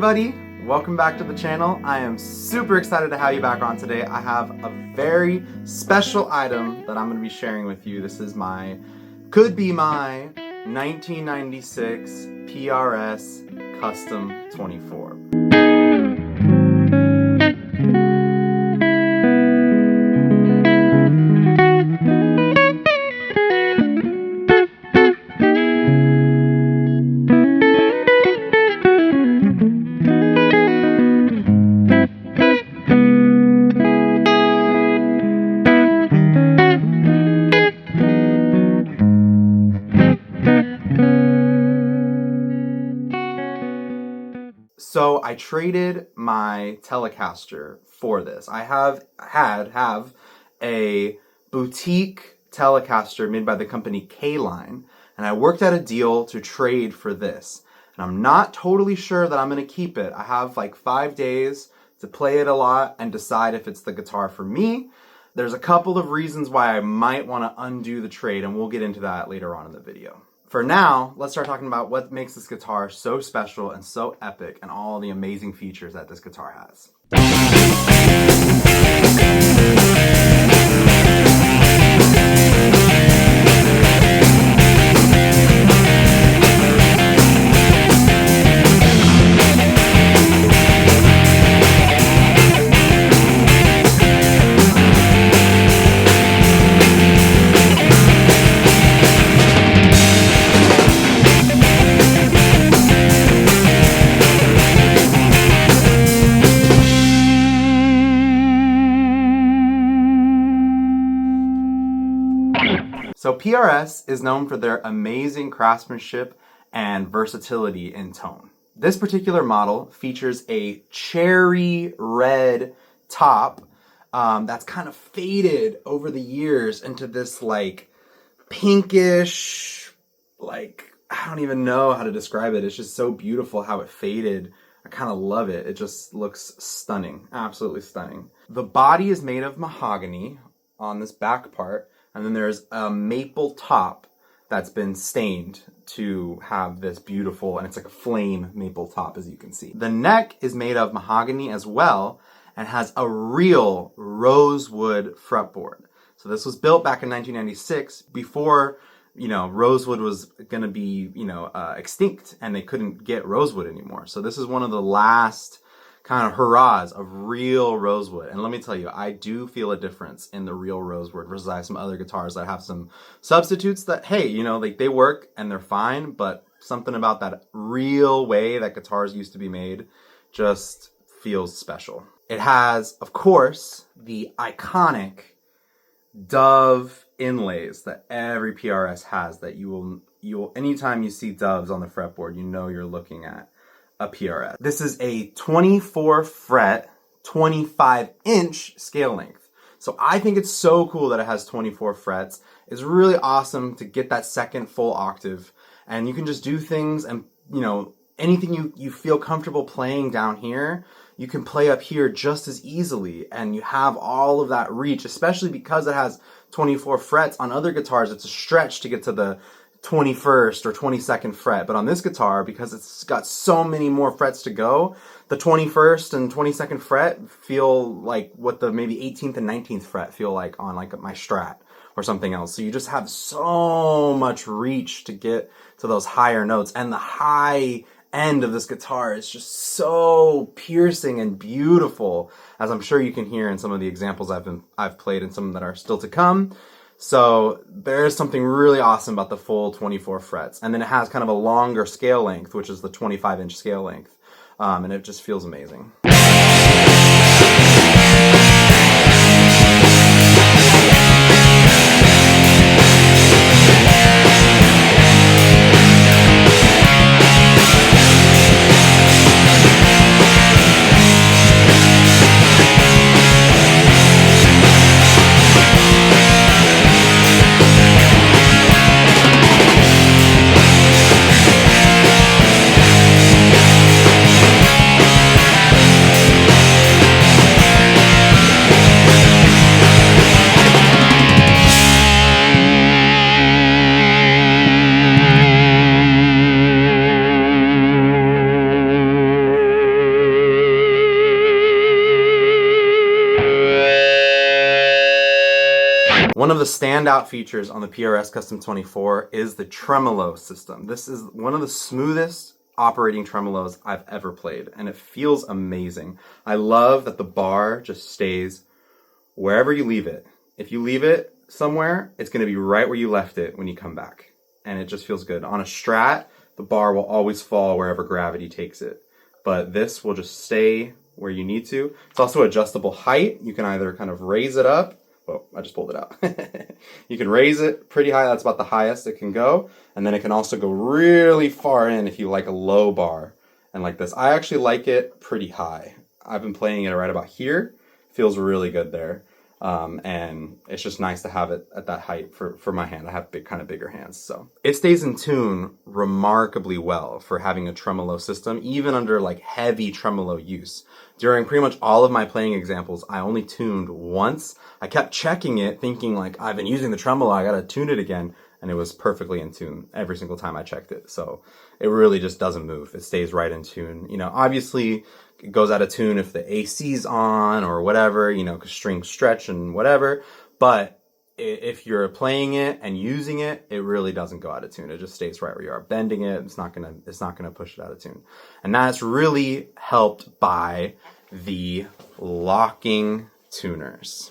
everybody, welcome back to the channel. I am super excited to have you back on today. I have a very special item that I'm going to be sharing with you. This is could be my 1996 PRS Custom 24. So I traded my Telecaster for this. I have a boutique Telecaster made by the company Kline, and I worked out a deal to trade for this. And I'm not totally sure that I'm going to keep it. I have like 5 days to play it a lot and decide if it's the guitar for me. There's a couple of reasons why I might want to undo the trade, and we'll get into that later on in the video. For now, let's start talking about what makes this guitar so special and so epic and all the amazing features that this guitar has. So PRS is known for their amazing craftsmanship and versatility in tone. This particular model features a cherry red top that's kind of faded over the years into this like pinkish, like, I don't even know how to describe it. It's just so beautiful how it faded. I kind of love it. It just looks stunning, absolutely stunning. The body is made of mahogany on this back part. And then there's a maple top that's been stained to have this beautiful, and it's like a flame maple top, as you can see. The neck is made of mahogany as well and has a real rosewood fretboard. So this was built back in 1996 before, rosewood was going to be, extinct and they couldn't get rosewood anymore. So this is one of the last kind of hurrahs of real rosewood. And let me tell you, I do feel a difference in the real rosewood versus I have some other guitars that have some substitutes that, hey, like they work and they're fine, but something about that real way that guitars used to be made just feels special. It has, of course, the iconic dove inlays that every PRS has that you will anytime you see doves on the fretboard, you're looking at a PRS. This is a 24 fret, 25 inch scale length. So I think it's so cool that it has 24 frets. It's really awesome to get that second full octave, and you can just do things and, anything you feel comfortable playing down here, you can play up here just as easily, and you have all of that reach, especially because it has 24 frets. On other guitars, it's a stretch to get to the 21st or 22nd fret, but on this guitar, because it's got so many more frets to go, the 21st and 22nd fret feel like what the maybe 18th and 19th fret feel like on like my Strat or something else. So you just have so much reach to get to those higher notes, and the high end of this guitar is just so piercing and beautiful, as I'm sure you can hear in some of the examples I've played and some that are still to come. So there's something really awesome about the full 24 frets. And then it has kind of a longer scale length, which is the 25 inch scale length. And it just feels amazing. One of the standout features on the PRS Custom 24 is the tremolo system. This is one of the smoothest operating tremolos I've ever played, and it feels amazing. I love that the bar just stays wherever you leave it. If you leave it somewhere, it's going to be right where you left it when you come back, and it just feels good. On a Strat, the bar will always fall wherever gravity takes it, but this will just stay where you need to. It's also adjustable height. You can either kind of raise it up. Oh, I just pulled it out. You can raise it pretty high. That's about the highest it can go. And then it can also go really far in if you like a low bar. And like this, I actually like it pretty high. I've been playing it right about here. Feels really good there. And it's just nice to have it at that height for my hand. I have kind of bigger hands, so. It stays in tune remarkably well for having a tremolo system, even under like heavy tremolo use. During pretty much all of my playing examples, I only tuned once. I kept checking it, thinking like, I've been using the tremolo, I gotta tune it again. And it was perfectly in tune every single time I checked it. So it really just doesn't move. It stays right in tune. You know, obviously it goes out of tune if the AC's on or whatever, you know, 'cause strings stretch and whatever. But if you're playing it and using it, it really doesn't go out of tune. It just stays right where you are. Bending it, it's not gonna push it out of tune. And that's really helped by the locking tuners.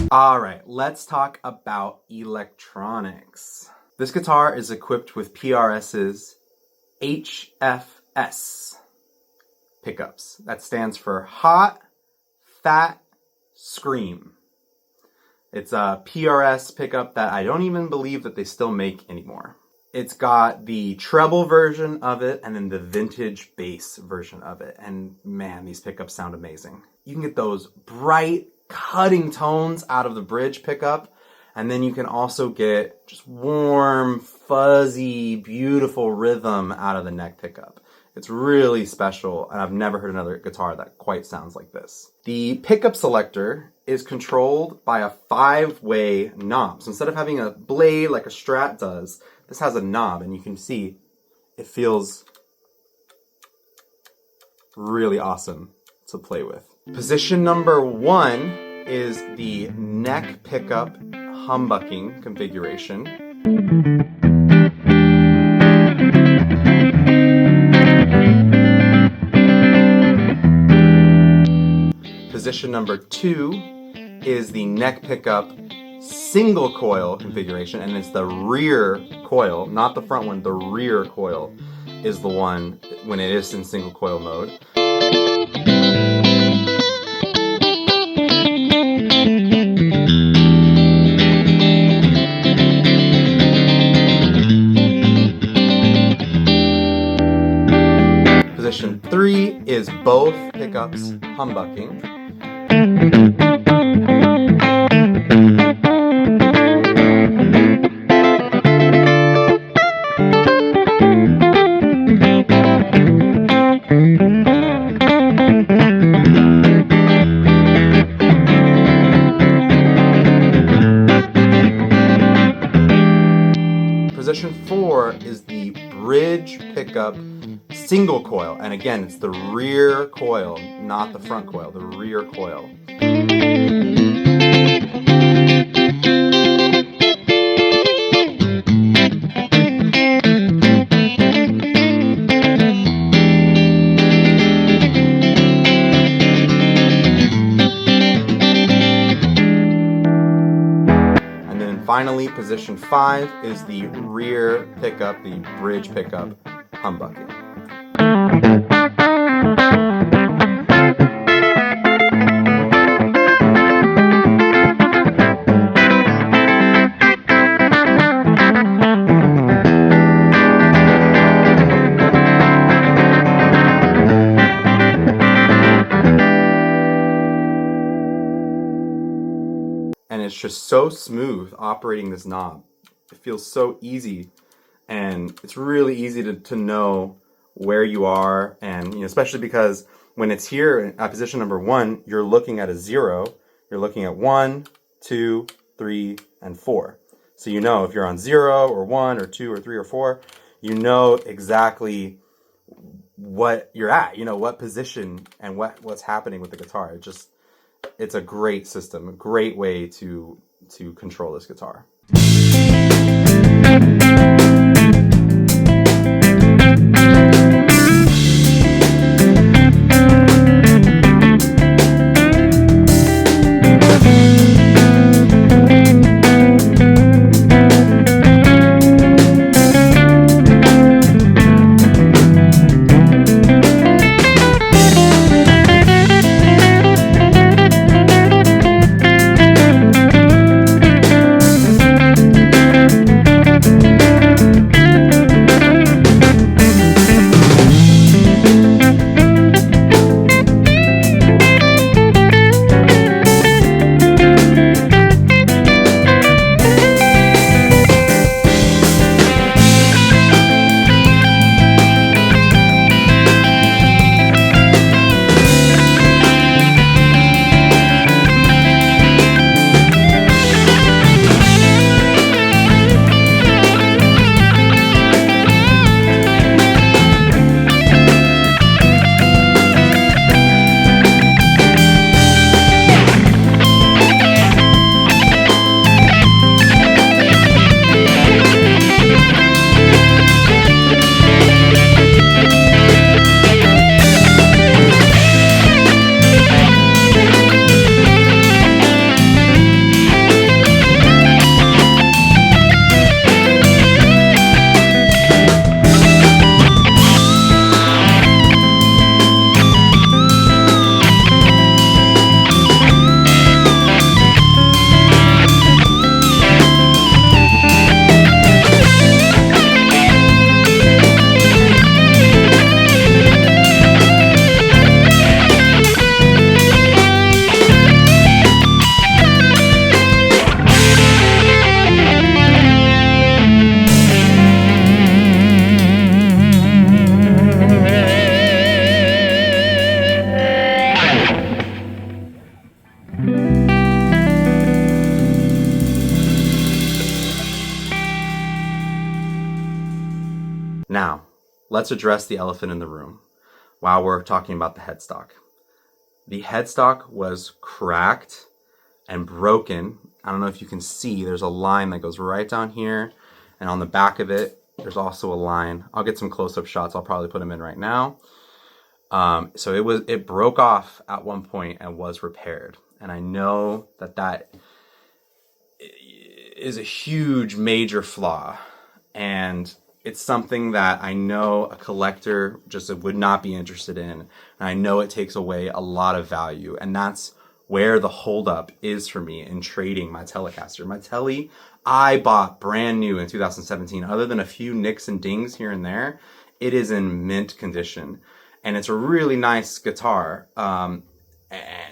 All right, let's talk about electronics. This guitar is equipped with PRS's HFS pickups. That stands for Hot, Fat, Scream. It's a PRS pickup that I don't even believe that they still make anymore. It's got the treble version of it and then the vintage bass version of it. And man, these pickups sound amazing. You can get those bright, cutting tones out of the bridge pickup, and then you can also get just warm, fuzzy, beautiful rhythm out of the neck pickup. It's really special, and I've never heard another guitar that quite sounds like this. The pickup selector is controlled by a 5-way knob. So instead of having a blade like a Strat does, this has a knob, and you can see it feels really awesome to play with. Position number 1 is the neck pickup humbucking configuration. Position number 2 is the neck pickup single coil configuration, and it's the rear coil, not the front one. The rear coil is the one when it is in single coil mode. Position 3 is both pickups humbucking. Position 4 is the bridge pickup single coil, and again, it's the rear coil, not the front coil, the rear coil. finally, position 5 is the rear pickup, the bridge pickup humbucking. And it's just so smooth operating this knob. It feels so easy, and it's really easy to know where you are, and especially because when it's here at position number 1, you're looking at a 0. You're looking at 1, 2, 3, and 4. So you know if you're on 0 or 1 or 2 or 3 or 4, you know exactly what you're at, what position and what's happening with the guitar. It's a great system, a great way to control this guitar. Now, let's address the elephant in the room while we're talking about the headstock. The headstock was cracked and broken. I don't know if you can see, there's a line that goes right down here, and on the back of it, there's also a line. I'll get some close-up shots. I'll probably put them in right now. So it broke off at one point and was repaired. And I know that is a huge, major flaw. And it's something that I know a collector just would not be interested in. And I know it takes away a lot of value. And that's where the holdup is for me in trading my Telecaster. My Tele, I bought brand new in 2017. Other than a few nicks and dings here and there, it is in mint condition. And it's a really nice guitar. And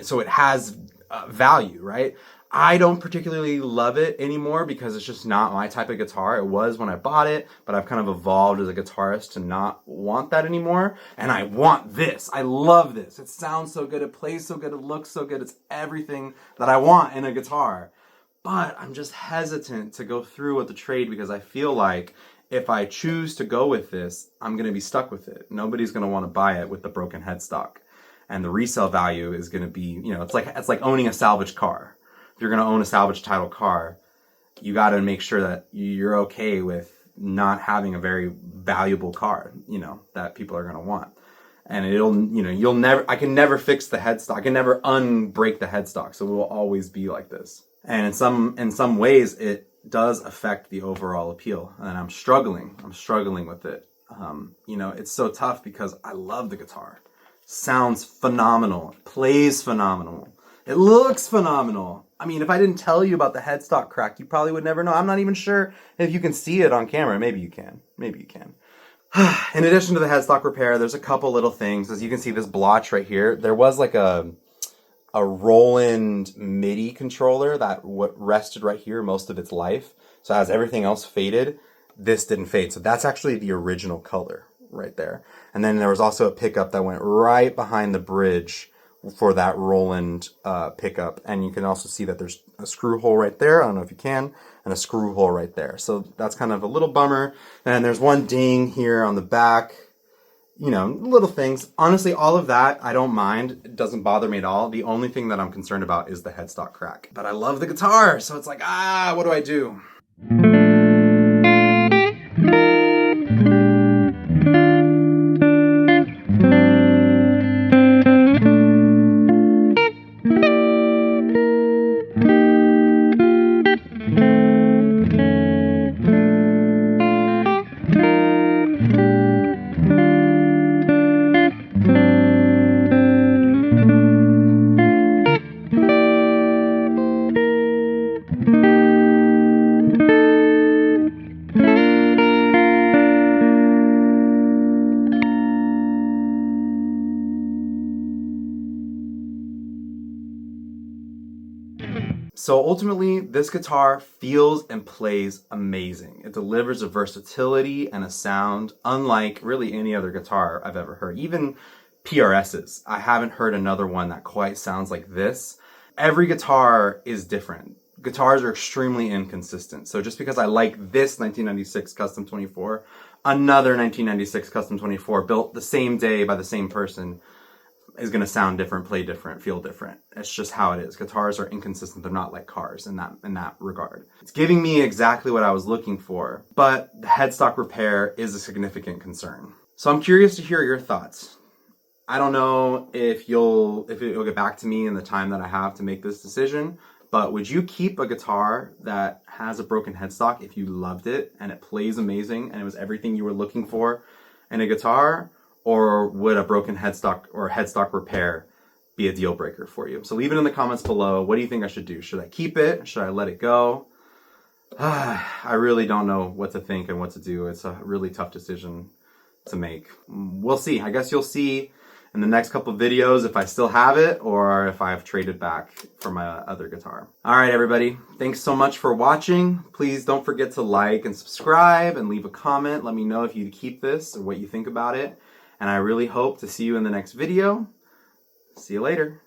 so it has value, right? I don't particularly love it anymore because it's just not my type of guitar. It was when I bought it, but I've kind of evolved as a guitarist to not want that anymore. And I want this. I love this. It sounds so good. It plays so good. It looks so good. It's everything that I want in a guitar. But I'm just hesitant to go through with the trade because I feel like if I choose to go with this, I'm going to be stuck with it. Nobody's going to want to buy it with the broken headstock. And the resale value is going to be, it's like owning a salvage car. If you're going to own a salvage title car, you got to make sure that you're okay with not having a very valuable car, that people are going to want. And I can never fix the headstock. I can never unbreak the headstock. So it will always be like this. And in some ways, does affect the overall appeal, and I'm struggling with it. You know, it's so tough because I love the guitar. Sounds phenomenal, plays phenomenal, it looks phenomenal. I mean, if I didn't tell you about the headstock crack, you probably would never know. I'm not even sure if you can see it on camera. Maybe you can. Maybe you can. In addition to the headstock repair, there's a couple little things. As you can see, this blotch right here, there was like a Roland MIDI controller that rested right here most of its life. So as everything else faded, this didn't fade. So that's actually the original color right there. And then there was also a pickup that went right behind the bridge for that Roland pickup. And you can also see that there's a screw hole right there. I don't know if you can. And a screw hole right there. So that's kind of a little bummer. And there's one ding here on the back. You know, little things. Honestly, all of that, I don't mind. It doesn't bother me at all. The only thing that I'm concerned about is the headstock crack. But I love the guitar, so it's like, what do I do? So ultimately, this guitar feels and plays amazing. It delivers a versatility and a sound unlike really any other guitar I've ever heard. Even PRS's. I haven't heard another one that quite sounds like this. Every guitar is different. Guitars are extremely inconsistent. So just because I like this 1996 Custom 24, another 1996 Custom 24 built the same day by the same person is going to sound different, play different, feel different. It's just how it is. Guitars are inconsistent. They're not like cars in that regard. It's giving me exactly what I was looking for, but the headstock repair is a significant concern. So I'm curious to hear your thoughts. I don't know if you'll get back to me in the time that I have to make this decision, but would you keep a guitar that has a broken headstock if you loved it and it plays amazing and it was everything you were looking for in a guitar? Or would a broken headstock or headstock repair be a deal breaker for you? So leave it in the comments below. What do you think I should do? Should I keep it? Should I let it go? I really don't know what to think and what to do. It's a really tough decision to make. We'll see. I guess you'll see in the next couple of videos if I still have it or if I've traded back for my other guitar. All right, everybody. Thanks so much for watching. Please don't forget to like and subscribe and leave a comment. Let me know if you keep this or what you think about it. And I really hope to see you in the next video. See you later.